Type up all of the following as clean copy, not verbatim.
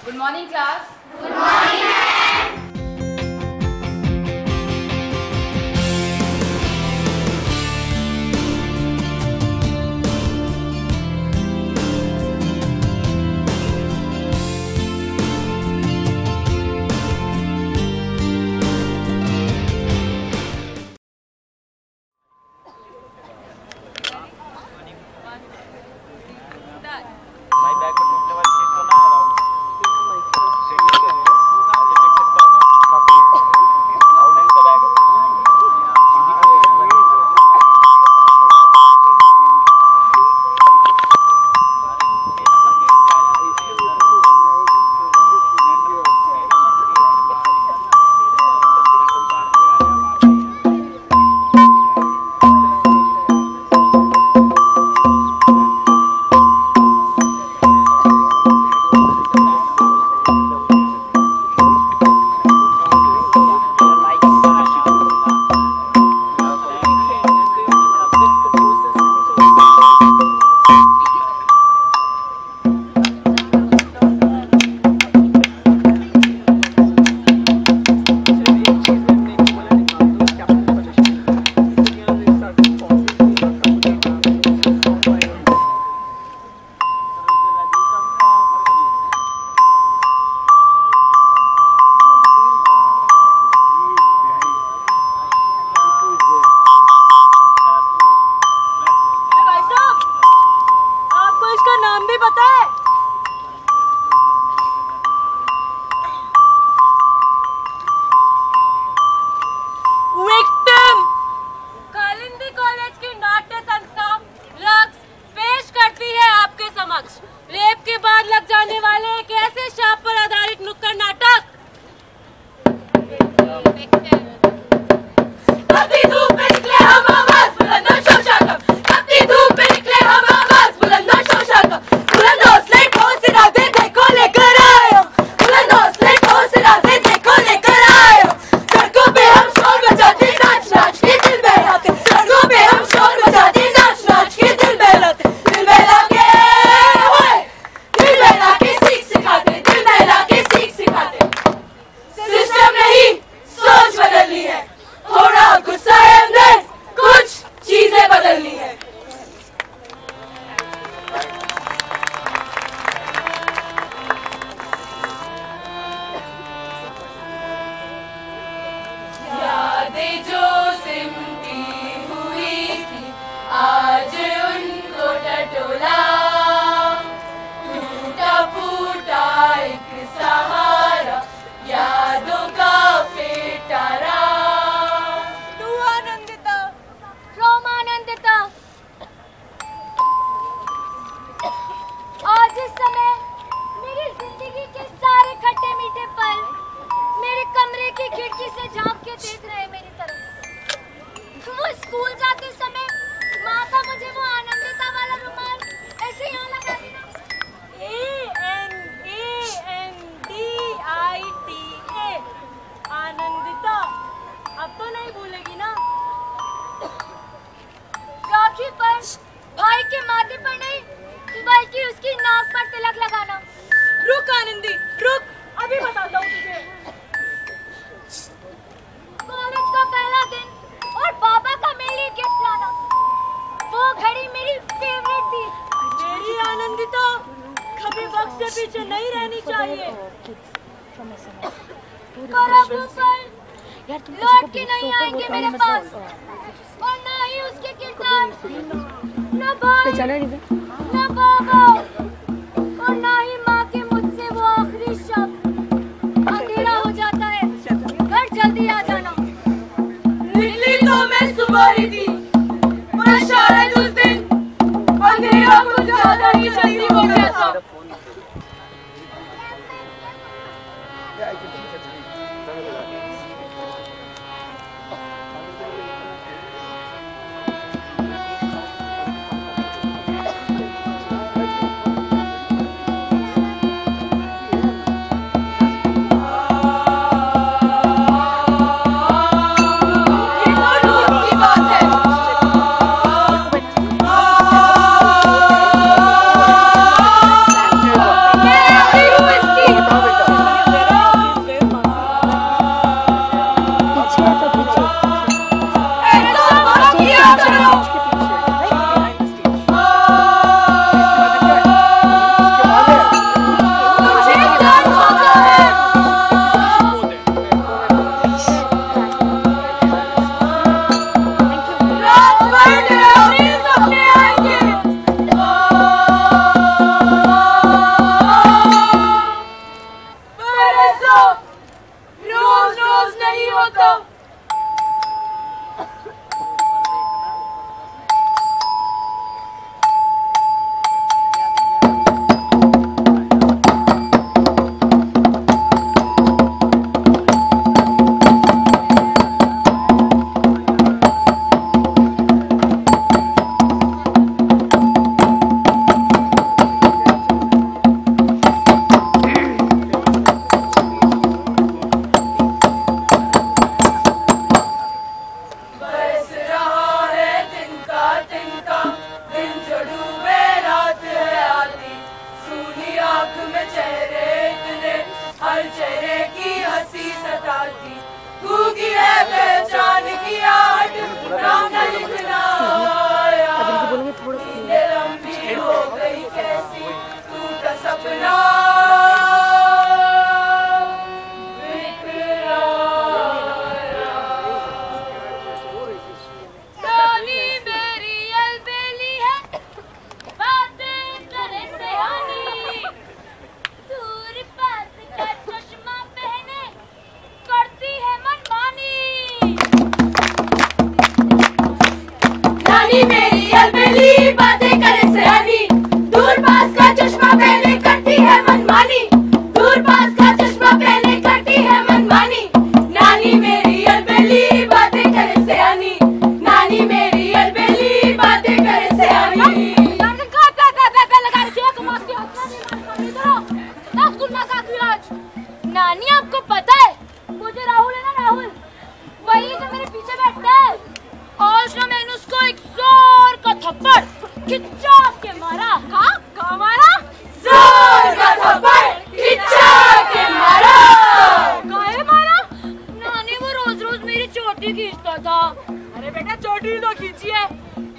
Good morning, class. Good morning, ma'am. लौट के नहीं आएंगे मेरे पास और ना ही उसके किरदार, ना भाई, ना बाबा और ना ही माँ के मुझसे वो आखिरी शब्द। अंधेरा हो जाता है, घर जल्दी आ जाना। निकली तो मैं सुबह ही थी, पर शायद उस दिन अंधेरा कुछ ज्यादा ही जल्दी हो गया था। नानी आपको पता है मुझे राहुल है ना, राहुल वही जो मेरे पीछे बैठता है, आज ना मैंने उसको एक जोर का थप्पड़ खिंचा के मारा। कहाँ मारा? जोर का थप्पड़ खिंचा के मारा। काहे मारा? नानी वो रोज रोज मेरी चोटी खींचता था। अरे बेटा चोटी तो खींची है,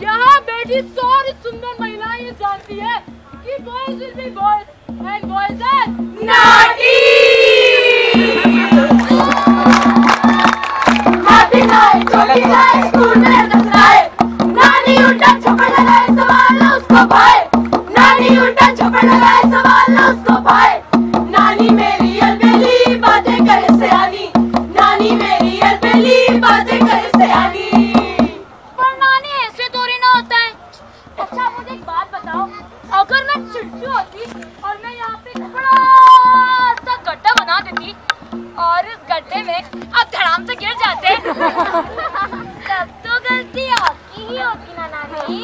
यहाँ बैठी सारी सुंदर महिलाएं ये जानती है कि boys will be boys and boys are naughty। हाथी लाए, चोटी लाए, स्कूल में दसराए, नानी उल्टा छप्पड़ लगाए, सवाल न उसको भाए, नानी उल्टा छप्पड़ लगाए, सवाल न उसको भाए, नानी मेरी अलबेली बातें करे सयानी, नानी मेरी अलबेली बातें करे सयानी। पर नानी ऐसे थोड़ी ना होता है। अच्छा मुझे एक बात बताओ, अगर मैं चिट्टी होती और मैं यहाँ पे बड़ा सा गड्ढा बना देती और इस गड्ढे में आप धड़ाम से गिर जाते तब तो गलती आपकी ही होती ना नानी।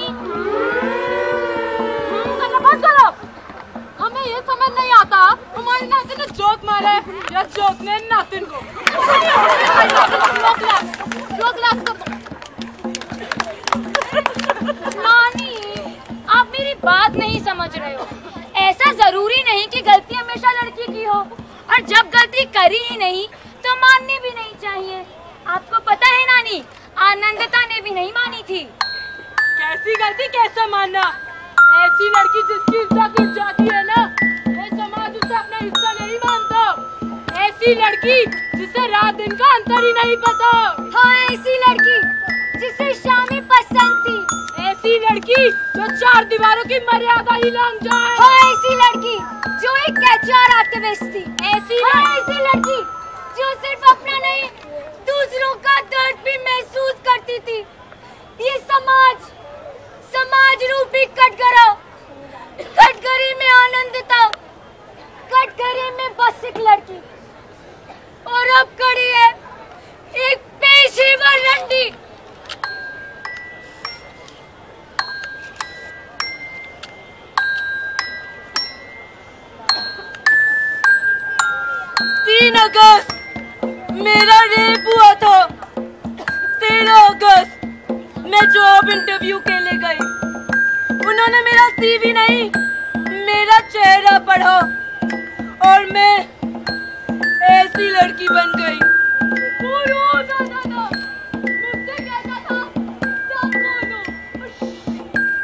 चलो हमें ये समझ नहीं आता हमारी नातिन ने जोक मारा है या जोक ने नातिन को। नानी आप मेरी बात नहीं समझ रहे हो। ऐसा जरूरी नहीं कि गलती हमेशा लड़की की हो, और जब गलती करी ही नहीं तो माननी भी नहीं चाहिए। आपको पता है नानी, आनंदिता ने भी नहीं मानी थी। कैसी गलती कैसे मानना? ऐसी लड़की जिसकी इज्जत उठ जाती है ना, ये समाज उसे अपना हिस्सा नहीं मानता। ऐसी लड़की जिसे रात दिन का अंतर ही नहीं पता। हाँ ऐसी लड़की जिसे शामी पसंद थी। ऐसी लड़की जो चार दीवारों की मर्यादा ही लांघ जाए। हाँ ऐसी लड़की जो एक कैचर एक्टिविस्ट थी। ऐसी लड़की जो सिर्फ अपना नहीं दूसरों का दर्द भी महसूस करती थी। ये समाज रूपी कटघरे में आनंदिता, कटघरे में बस एक लड़की, और अब खड़ी है एक पेशेवर रंडी। अगस्त मेरा रेप हुआ था। 13 अगस्त मैं जॉब इंटरव्यू के लिए गई। उन्होंने मेरा सीवी नहीं, मेरा चेहरा पढ़ा और मैं ऐसी लड़की बन गई। मुझसे कहता था सब खोलो,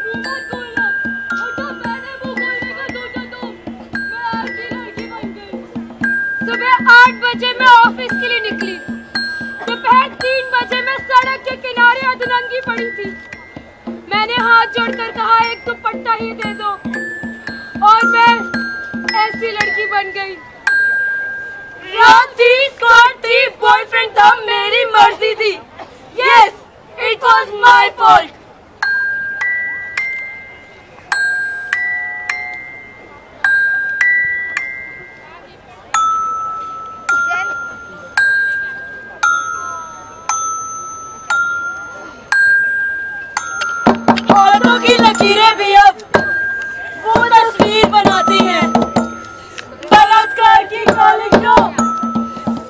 मुंह खोलो, और जब मैंने मुंह खोलने का सोचा तो मैं ऐसी लड़की बन गई। सुबह 8 बजे मैं ऑफिस के लिए निकली। दोपहर 3 बजे मैं सड़क के किनारे अधनंगी पड़ी थी। मैंने हाथ जोड़कर कहा एक दुपट्टा ही दे दो, और मैं ऐसी लड़की बन गई। रात थी, स्कर्ट थी, बॉयफ्रेंड था, मेरी मर्जी थी। Yes, it was my fault. औरतों की लकीरें भी अब वो तस्वीर बनाती हैं। बलात्कार की कॉलिंग को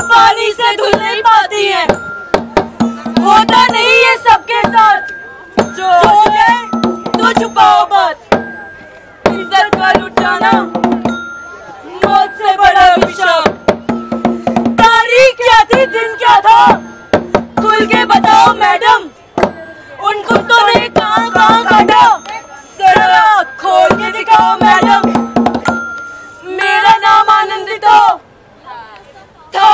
पानी से धुल नहीं पाती है। होता नहीं है सबके साथ, जो हो जाए तो छुपाओ बात। इज्जत का लुट जाना मौत से बड़ा अभिशाप। तारीख क्या थी, दिन क्या था, खुल के बताओ मैडम। उन कुत्तों ने कहाँ काटा, जरा खोल के दिखाओ मैडम। मेरा नाम आनंदिता था।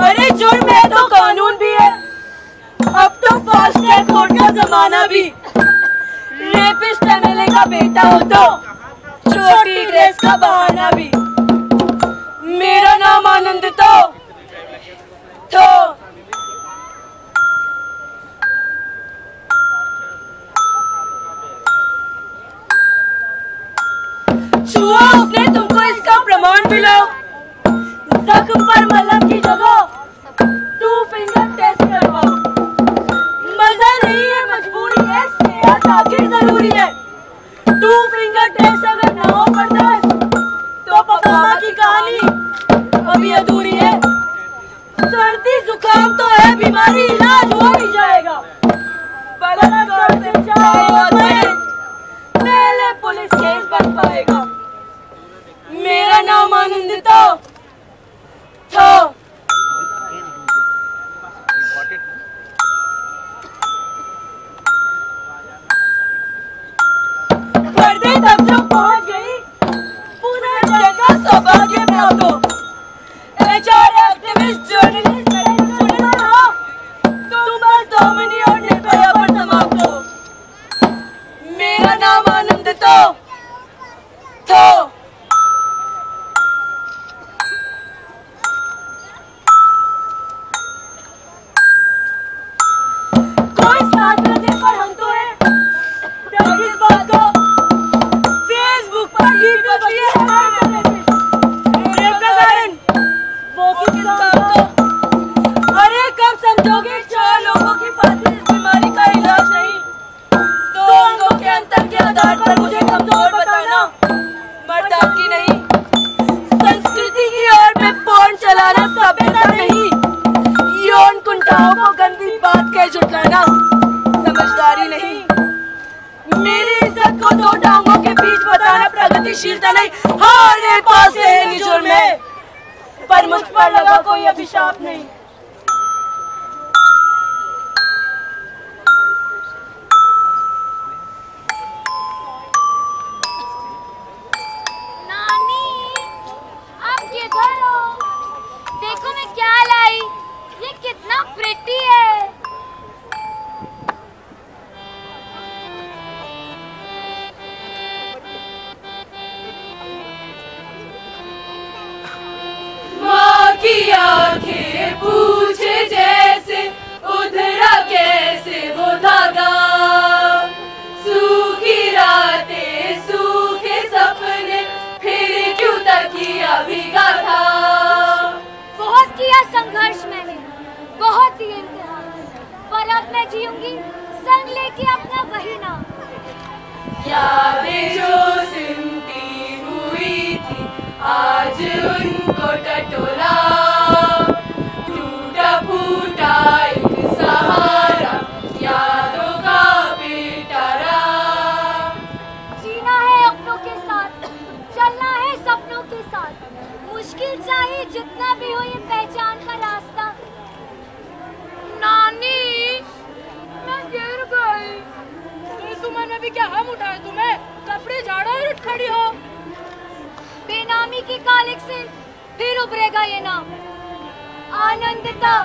अरे जुर्म है तो कानून भी है। अब तो फास्ट ट्रैक कोर्ट का जमाना भी। रेपिस्ट एमएलए का बेटा हो तो छोटी ड्रेस का बहाना भी। मेरा नाम आनंदिता था। छुआ उसने तुमको, इसका प्रमाण मिलाओ। जख्म पर मलहम की जगह 2 फिंगर टेस्ट करवाओ। मजा नहीं जो पहुंच गई पूरे जगह सौभाग्य प्राप्त हो। एचआर एक्टिविस्ट जर्नलिस्ट सुनना हो तुम बस दामिनी और निर्भया पर समाप्त हो। मेरा नाम आनंदितो थो। कोई साथ न दे पर हम तो हैं इस बात को फेसबुक पर लीड करती है कारण वो किस काम को। अरे कब समझोगे 4 लोगों की फांसी इस बीमारी का इलाज नहीं। 2 अंगों के अंतर के आधार पर मुझे कमजोर बताना मर्दानगी नहीं। संस्कृति की ओर में फोन चलाना सभ्यता नहीं। यौन कुंठाओं को गंदी बात कह झुटलाना समझदारी नहीं। मेरी इज्जत को 2 टांगों के बीच बताना प्रगतिशीलता नहीं। हारे पास है निजुर में पर मुझ पर लगा कोई अभिशाप नहीं। नानी आप किधर हो? देखो मैं क्या लाई। ये कितना प्रिटी है। माँ की आंखें पूछे जैसे उधरा कैसे वो धागा। सूखी रातें सूखे सपने फिर क्यों तकिया भीगा था। बहुत किया संघर्ष मैंने, बहुत दिए इम्तिहान, पर अब मैं जीऊंगी संग लेके अपना वही नाम। यादें जो सिमटी हुई थी आज उनको टटोला। टूटा फूटा एक सहारा यादों का पिटारा। जीना है अपनों के साथ, चलना है सपनों के साथ। मुश्किल चाहे जितना भी हो ये पहचान का रास्ता। नानी मैं गिर गई। इस उम्र में भी क्या हम उठाए तुम्हें? कपड़े झाड़ो और उठ खड़ी हो। बेनामी की कालिक से फिर उभरेगा ये नाम आनंदिता।